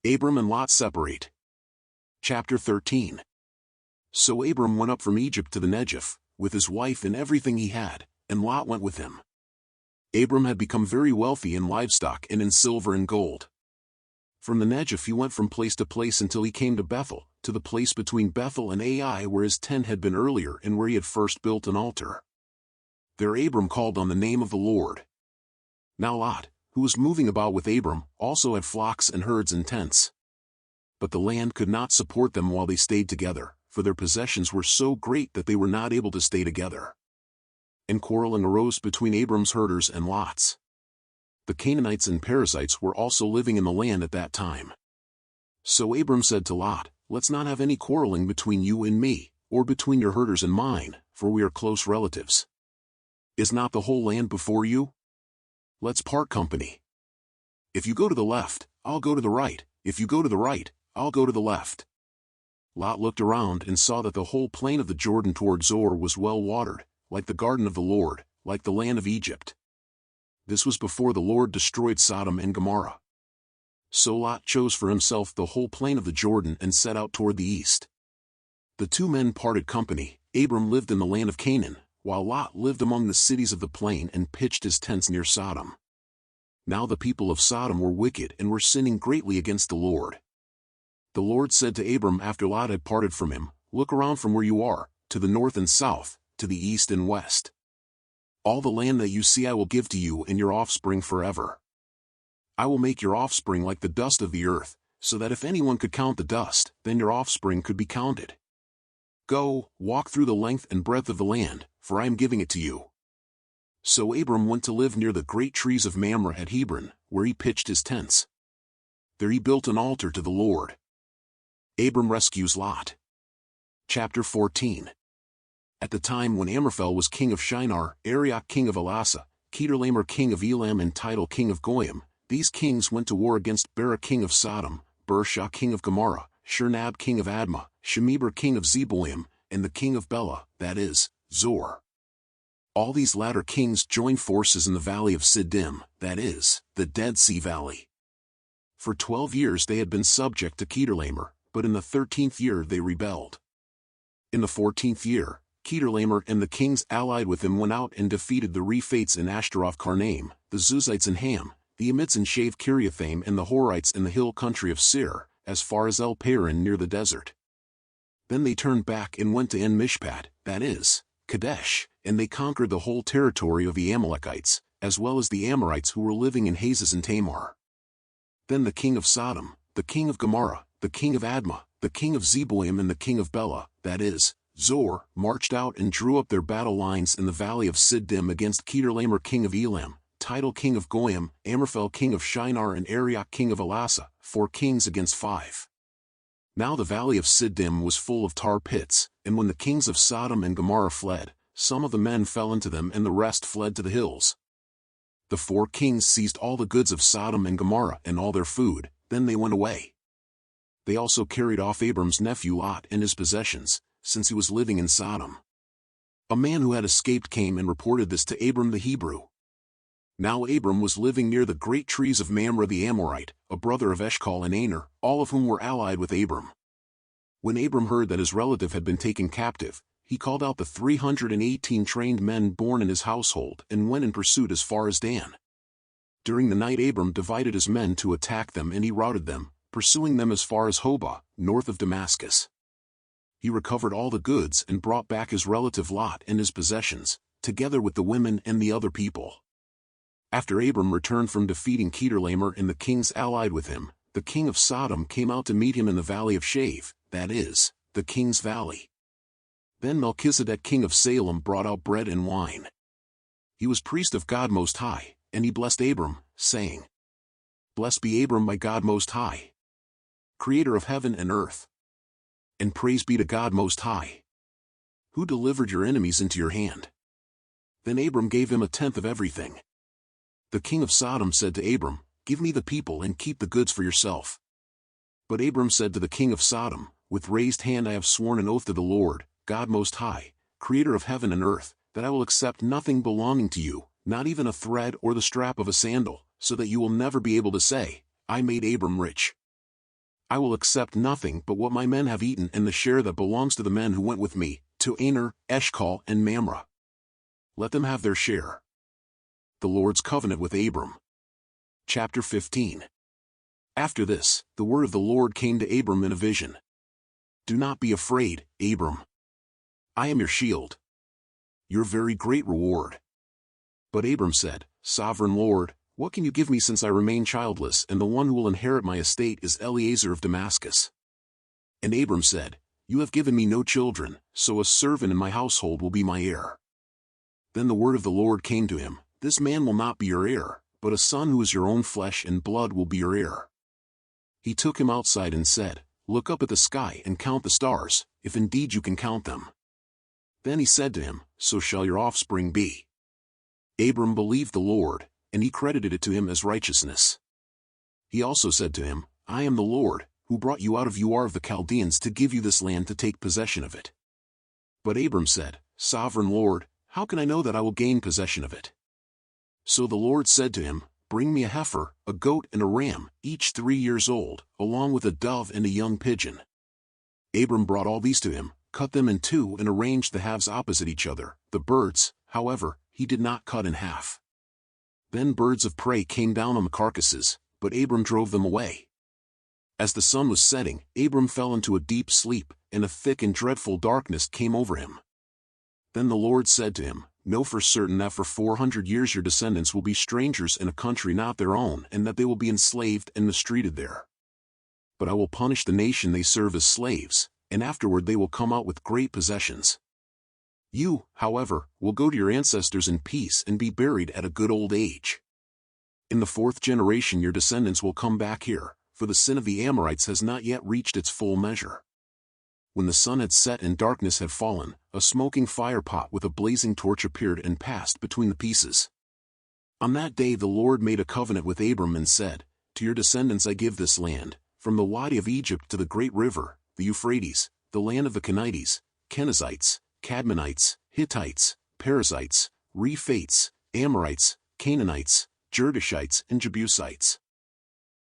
Abram and Lot separate. Chapter 13. So Abram went up from Egypt to the Negev, with his wife and everything he had, and Lot went with him. Abram had become very wealthy in livestock and in silver and gold. From the Negev he went from place to place until he came to Bethel, to the place between Bethel and Ai where his tent had been earlier and where he had first built an altar. There Abram called on the name of the Lord. Now Lot, who was moving about with Abram, also had flocks and herds and tents. But the land could not support them while they stayed together, for their possessions were so great that they were not able to stay together. And quarreling arose between Abram's herders and Lot's. The Canaanites and Perizzites were also living in the land at that time. So Abram said to Lot, "Let's not have any quarreling between you and me, or between your herders and mine, for we are close relatives. Is not the whole land before you? Let's part company. If you go to the left, I'll go to the right, if you go to the right, I'll go to the left." Lot looked around and saw that the whole plain of the Jordan toward Zoar was well watered, like the garden of the Lord, like the land of Egypt. This was before the Lord destroyed Sodom and Gomorrah. So Lot chose for himself the whole plain of the Jordan and set out toward the east. The two men parted company. Abram lived in the land of Canaan, while Lot lived among the cities of the plain and pitched his tents near Sodom. Now the people of Sodom were wicked and were sinning greatly against the Lord. The Lord said to Abram after Lot had parted from him, "Look around from where you are, to the north and south, to the east and west. All the land that you see I will give to you and your offspring forever. I will make your offspring like the dust of the earth, so that if anyone could count the dust, then your offspring could be counted. Go, walk through the length and breadth of the land, for I am giving it to you." So Abram went to live near the great trees of Mamre at Hebron, where he pitched his tents. There he built an altar to the Lord. Abram rescues Lot. Chapter 14. At the time when Amraphel was king of Shinar, Arioch king of Elasa, Kedorlaomer king of Elam and Tidal king of Goyim, these kings went to war against Bera king of Sodom, Bersha king of Gomorrah, Shernab king of Admah, Shemeber king of Zeboim, and the king of Bela, that is, Zor. All these latter kings joined forces in the valley of Siddim, that is, the Dead Sea Valley. For 12 years they had been subject to Kedorlaomer, but in the 13th year they rebelled. In the 14th year, Kedorlaomer and the kings allied with him went out and defeated the Rephates in Ashtaroth Karnaim, the Zuzites in Ham, the Emites in Shave Kiriathaim and the Horites in the hill country of Seir, as far as El Paran near the desert. Then they turned back and went to En Mishpat, that is, Kadesh, and they conquered the whole territory of the Amalekites, as well as the Amorites who were living in Hazaz and Tamar. Then the king of Sodom, the king of Gomorrah, the king of Admah, the king of Zeboim and the king of Bela, that is, Zor, marched out and drew up their battle lines in the valley of Siddim against Kedorlaomer king of Elam, Tidal king of Goyim, Amraphel king of Shinar and Arioch king of Elasa, 4 kings against 5. Now the valley of Siddim was full of tar pits, and when the kings of Sodom and Gomorrah fled, some of the men fell into them and the rest fled to the hills. The 4 kings seized all the goods of Sodom and Gomorrah and all their food, then they went away. They also carried off Abram's nephew Lot and his possessions, since he was living in Sodom. A man who had escaped came and reported this to Abram the Hebrew. Now Abram was living near the great trees of Mamre the Amorite, a brother of Eshcol and Aner, all of whom were allied with Abram. When Abram heard that his relative had been taken captive, he called out the 318 trained men born in his household and went in pursuit as far as Dan. During the night Abram divided his men to attack them and he routed them, pursuing them as far as Hobah, north of Damascus. He recovered all the goods and brought back his relative Lot and his possessions, together with the women and the other people. After Abram returned from defeating Kedorlaomer and the kings allied with him, the king of Sodom came out to meet him in the valley of Shave, that is, the king's valley. Then Melchizedek king of Salem brought out bread and wine. He was priest of God Most High, and he blessed Abram, saying, "Blessed be Abram by God Most High, creator of heaven and earth. And praise be to God Most High, who delivered your enemies into your hand." Then Abram gave him 1/10 of everything. The king of Sodom said to Abram, "Give me the people and keep the goods for yourself." But Abram said to the king of Sodom, "With raised hand I have sworn an oath to the Lord, God Most High, creator of heaven and earth, that I will accept nothing belonging to you, not even a thread or the strap of a sandal, so that you will never be able to say, 'I made Abram rich.'" I will accept nothing but what my men have eaten and the share that belongs to the men who went with me, to Aner, Eshcol and Mamre. Let them have their share. The Lord's covenant with Abram. Chapter 15. After this, the word of the Lord came to Abram in a vision. Do not be afraid, Abram. I am your shield, your very great reward. But Abram said, Sovereign Lord, what can you give me since I remain childless, and the one who will inherit my estate is Eliezer of Damascus? And Abram said, You have given me no children, so a servant in my household will be my heir. Then the word of the Lord came to him, This man will not be your heir, but a son who is your own flesh and blood will be your heir. He took him outside and said, Look up at the sky and count the stars, if indeed you can count them. Then he said to him, So shall your offspring be. Abram believed the Lord, and he credited it to him as righteousness. He also said to him, I am the Lord, who brought you out of Ur of the Chaldeans to give you this land to take possession of it. But Abram said, Sovereign Lord, how can I know that I will gain possession of it? So the Lord said to him, Bring me a heifer, a goat and a ram, each 3 years old, along with a dove and a young pigeon. Abram brought all these to him, cut them in two and arranged the halves opposite each other. The birds, however, he did not cut in half. Then birds of prey came down on the carcasses, but Abram drove them away. As the sun was setting, Abram fell into a deep sleep, and a thick and dreadful darkness came over him. Then the Lord said to him, Know for certain that for 400 years your descendants will be strangers in a country not their own, and that they will be enslaved and mistreated there. But I will punish the nation they serve as slaves, and afterward they will come out with great possessions. You, however, will go to your ancestors in peace and be buried at a good old age. In the 4th generation your descendants will come back here, for the sin of the Amorites has not yet reached its full measure. When the sun had set and darkness had fallen, a smoking firepot with a blazing torch appeared and passed between the pieces. On that day the Lord made a covenant with Abram and said, To your descendants I give this land, from the Wadi of Egypt to the great river, the Euphrates, the land of the Kenites, Kenizzites, Cadmonites, Hittites, Perizzites, Rephates, Amorites, Canaanites, Girdashites and Jebusites.